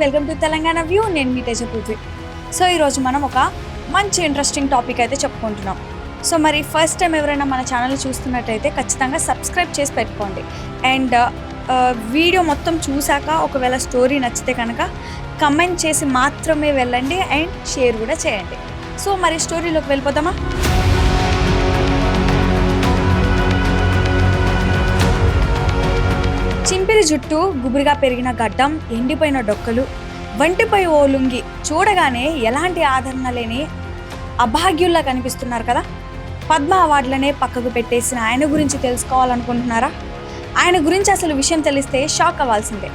Welcome to Telangana view. నేను మీ Teja Prithvi. So ఈరోజు మనం ఒక మంచి ఇంట్రెస్టింగ్ టాపిక్ అయితే చెప్పుకుంటున్నాం. సో మరి ఫస్ట్ టైం ఎవరైనా మన ఛానల్ చూస్తున్నట్టయితే ఖచ్చితంగా సబ్స్క్రైబ్ చేసి పెట్టుకోండి. అండ్ వీడియో మొత్తం చూశాక ఒకవేళ స్టోరీ నచ్చితే కనుక కమెంట్ చేసి మాత్రమే వెళ్ళండి అండ్ షేర్ కూడా చేయండి. సో మరి స్టోరీలోకి వెళ్ళిపోదామా? చింపిరి జుట్టు, గుబురుగా పెరిగిన గడ్డం, ఎండిపోయిన డొక్కలు, వంటిపై ఓ లుంగి, చూడగానే ఎలాంటి ఆదరణ లేని అభాగ్యుల్లా కనిపిస్తున్నారు కదా. పద్మ అవార్డులనే పక్కకు పెట్టేసిన ఆయన గురించి తెలుసుకోవాలనుకుంటున్నారా? ఆయన గురించి అసలు విషయం తెలిస్తే షాక్ అవ్వాల్సిందే.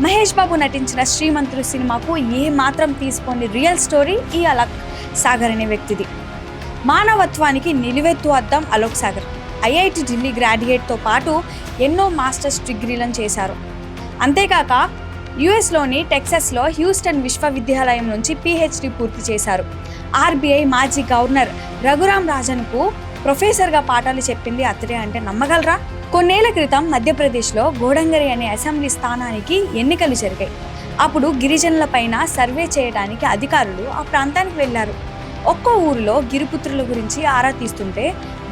మహేష్ బాబు నటించిన శ్రీమంతుడు సినిమాకు ఏ మాత్రం తీసుకోని రియల్ స్టోరీ ఈ అలోక్ సాగర్ అనే వ్యక్తిది. మానవత్వానికి నిలువెత్తు అద్దం అలోక్ సాగర్. ఐఐటి ఢిల్లీ గ్రాడ్యుయేట్తో పాటు ఎన్నో మాస్టర్స్ డిగ్రీలను చేశారు. అంతేకాక యుఎస్లోని టెక్సస్లో హ్యూస్టన్ విశ్వవిద్యాలయం నుంచి పిహెచ్డి పూర్తి చేశారు. ఆర్బీఐ మాజీ గవర్నర్ రఘురామ్ రాజన్కు ప్రొఫెసర్గా పాఠాలు చెప్పింది అతడే అంటే నమ్మగలరా? కొన్నేళ్ల క్రితం మధ్యప్రదేశ్లో గోడంగరి అనే అసెంబ్లీ స్థానానికి ఎన్నికలు జరిగాయి. అప్పుడు గిరిజనుల పైన సర్వే చేయడానికి అధికారులు ఆ ప్రాంతానికి వెళ్లారు. ఒక్కో ఊరిలో గిరిపుత్రుల గురించి ఆరా తీస్తుంటే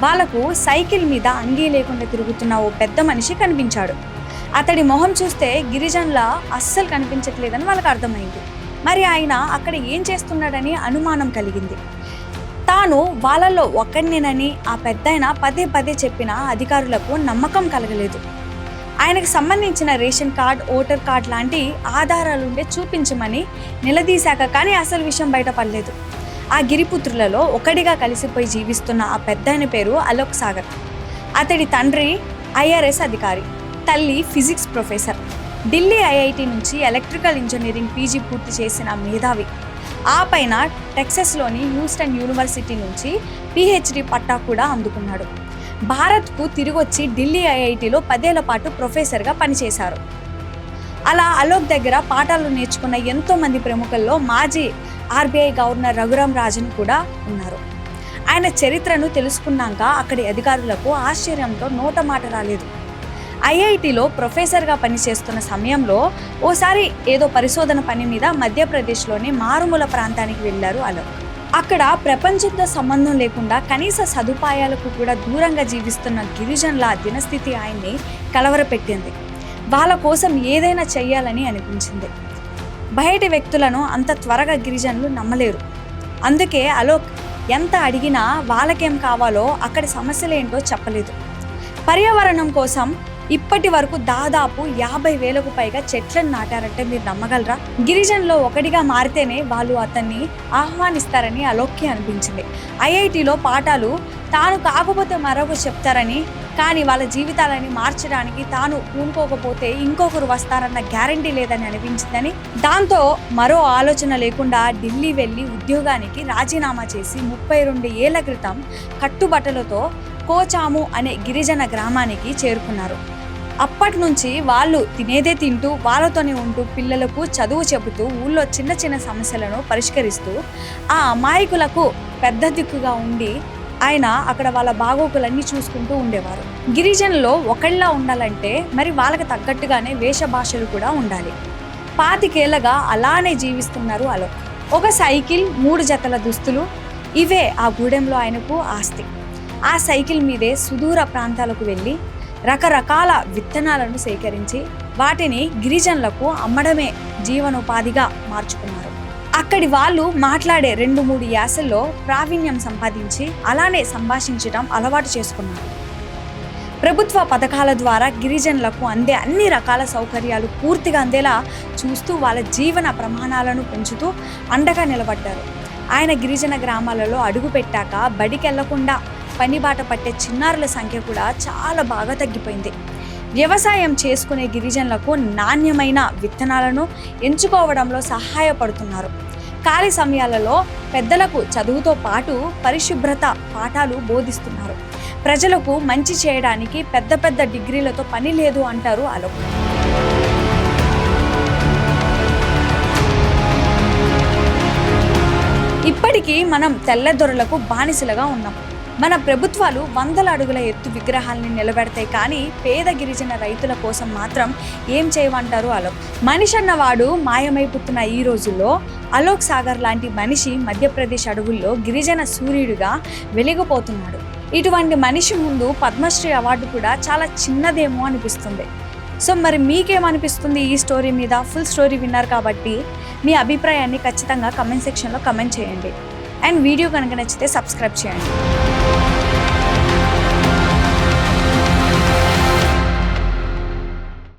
వాళ్లకు సైకిల్ మీద అంగీ లేకుండా తిరుగుతున్న ఓ పెద్ద మనిషి కనిపించాడు. అతడి మొహం చూస్తే గిరిజనుల అస్సలు కనిపించట్లేదని వాళ్ళకి అర్థమైంది. మరి ఆయన అక్కడ ఏం చేస్తున్నాడని అనుమానం కలిగింది. తాను వాళ్ళల్లో ఒక్కడినేనని ఆ పెద్దాయన పదే పదే చెప్పిన అధికారులకు నమ్మకం కలగలేదు. ఆయనకు సంబంధించిన రేషన్ కార్డ్, ఓటర్ కార్డ్ లాంటి ఆధారాలుండే చూపించమని నిలదీశాక కానీ అసలు విషయం బయటపడలేదు. ఆ గిరిపుత్రులలో ఒకడిగా కలిసిపోయి జీవిస్తున్న ఆ పెద్దాయన పేరు అలోక్ సాగర్. అతడి తండ్రి ఐఆర్ఎస్ అధికారి, తల్లి ఫిజిక్స్ ప్రొఫెసర్. ఢిల్లీ ఐఐటి నుంచి ఎలక్ట్రికల్ ఇంజనీరింగ్ పీజీ పూర్తి చేసిన మేధావి. ఆ పైన టెక్సస్లోని హ్యూస్టన్ యూనివర్సిటీ నుంచి పిహెచ్డి పట్టా కూడా అందుకున్నాడు. భారత్కు తిరిగొచ్చి ఢిల్లీ ఐఐటిలో 10 ఏళ్ల పాటు ప్రొఫెసర్గా పనిచేశారు. అలా అలోక్ దగ్గర పాఠాలు నేర్చుకున్న ఎంతోమంది ప్రముఖుల్లో మాజీ ఆర్బీఐ గవర్నర్ రఘురామ్ రాజన్ కూడా ఉన్నారు. ఆయన చరిత్రను తెలుసుకున్నాక అక్కడి అధికారులకు ఆశ్చర్యంతో నోట మాట రాలేదు. ఐఐటిలో ప్రొఫెసర్గా పనిచేస్తున్న సమయంలో ఓసారి ఏదో పరిశోధన పని మీద మధ్యప్రదేశ్లోని మారుమూల ప్రాంతానికి వెళ్లారు అలోక్. అక్కడ ప్రపంచంతో సంబంధం లేకుండా కనీస సదుపాయాలకు కూడా దూరంగా జీవిస్తున్న గిరిజనుల దినస్థితి ఆయన్ని కలవరపెట్టింది. వాళ్ళ కోసం ఏదైనా చెయ్యాలని అనిపించింది. బయటి వ్యక్తులను అంత త్వరగా గిరిజనులు నమ్మలేరు. అందుకే అలోక్ ఎంత అడిగినా వాళ్ళకేం కావాలో అక్కడి సమస్యలేంటో చెప్పలేదు. పర్యావరణం కోసం ఇప్పటి వరకు దాదాపు 50,000కు పైగా చెట్లను నాటారంటే మీరు నమ్మగలరా? గిరిజనులో ఒకటిగా మారితేనే వాళ్ళు అతన్ని ఆహ్వానిస్తారని అలోక్కి అనిపించింది. ఐఐటిలో పాఠాలు తాను కాకపోతే మరొకరు చెప్తారని, కానీ వాళ్ళ జీవితాలని మార్చడానికి తాను పూనుకోకపోతే ఇంకొకరు వస్తారన్న గ్యారంటీ లేదని అనిపించిందని, దాంతో మరో ఆలోచన లేకుండా ఢిల్లీ వెళ్ళి ఉద్యోగానికి రాజీనామా చేసి 32 ఏళ్ల క్రితం కట్టుబట్టలతో కోచాము అనే గిరిజన గ్రామానికి చేరుకున్నారు. అప్పటి నుంచి వాళ్ళు తినేదే తింటూ వాళ్ళతోనే ఉంటూ పిల్లలకు చదువు చెబుతూ ఊళ్ళో చిన్న చిన్న సమస్యలను పరిష్కరిస్తూ ఆ అమాయకులకు పెద్ద దిక్కుగా ఉండి ఆయన అక్కడ వాళ్ళ బాగోగులన్నీ చూసుకుంటూ ఉండేవారు. గిరిజనులో ఒకళ్ళ ఉండాలంటే మరి వాళ్ళకి తగ్గట్టుగానే వేషభాషలు కూడా ఉండాలి. 25 ఏళ్లుగా అలానే జీవిస్తున్నారు అలోక్. ఒక సైకిల్, 3 జతల దుస్తులు, ఇవే ఆ గూడెంలో ఆయనకు ఆస్తి. ఆ సైకిల్ మీదే సుదూర ప్రాంతాలకు వెళ్ళి రకరకాల విత్తనాలను సేకరించి వాటిని గిరిజనులకు అమ్మడమే జీవనోపాధిగా మార్చుకున్నారు. అక్కడి వాళ్ళు మాట్లాడే 2-3 యాసల్లో ప్రావీణ్యం సంపాదించి అలానే సంభాషించడం అలవాటు చేసుకున్నారు. ప్రభుత్వ పథకాల ద్వారా గిరిజనులకు అందే అన్ని రకాల సౌకర్యాలు పూర్తిగా అందేలా చూస్తూ వాళ్ళ జీవన ప్రమాణాలను పెంచుతూ అండగా నిలబడ్డారు. ఆయన గిరిజన గ్రామాలలో అడుగు పెట్టాక బడికెళ్లకుండా పనిబాట పట్టే చిన్నారుల సంఖ్య కూడా చాలా బాగా తగ్గిపోయింది. వ్యవసాయం చేసుకునే గిరిజనులకు నాణ్యమైన విత్తనాలను ఎంచుకోవడంలో సహాయపడుతున్నారు. ఖాళీ సమయాలలో పెద్దలకు చదువుతో పాటు పరిశుభ్రత పాఠాలు బోధిస్తున్నారు. ప్రజలకు మంచి చేయడానికి పెద్ద పెద్ద డిగ్రీలతో పని లేదు అంటారు అలోక్. ఇప్పటికీ మనం తెల్లదొరలకు బానిసలుగా ఉన్నాం. మన ప్రభుత్వాలు వందల అడుగుల ఎత్తు విగ్రహాలని నిలబెడతాయి, కానీ పేద గిరిజన రైతుల కోసం మాత్రం ఏం చేయమంటారు అలోక్. మనిషి అన్నవాడు మాయమైపోతున్న ఈ రోజుల్లో అలోక్ సాగర్ లాంటి మనిషి మధ్యప్రదేశ్ అడవుల్లో గిరిజన సూర్యుడిగా వెలిగిపోతున్నాడు. ఇటువంటి మనిషి ముందు పద్మశ్రీ అవార్డు కూడా చాలా చిన్నదేమో అనిపిస్తుంది. సో మరి మీకేమనిపిస్తుంది ఈ స్టోరీ మీద? ఫుల్ స్టోరీ విన్నారు కాబట్టి మీ అభిప్రాయాన్ని ఖచ్చితంగా కమెంట్ సెక్షన్లో కమెంట్ చేయండి. అండ్ వీడియో కనుక నచ్చితే సబ్స్క్రైబ్ చేయండి.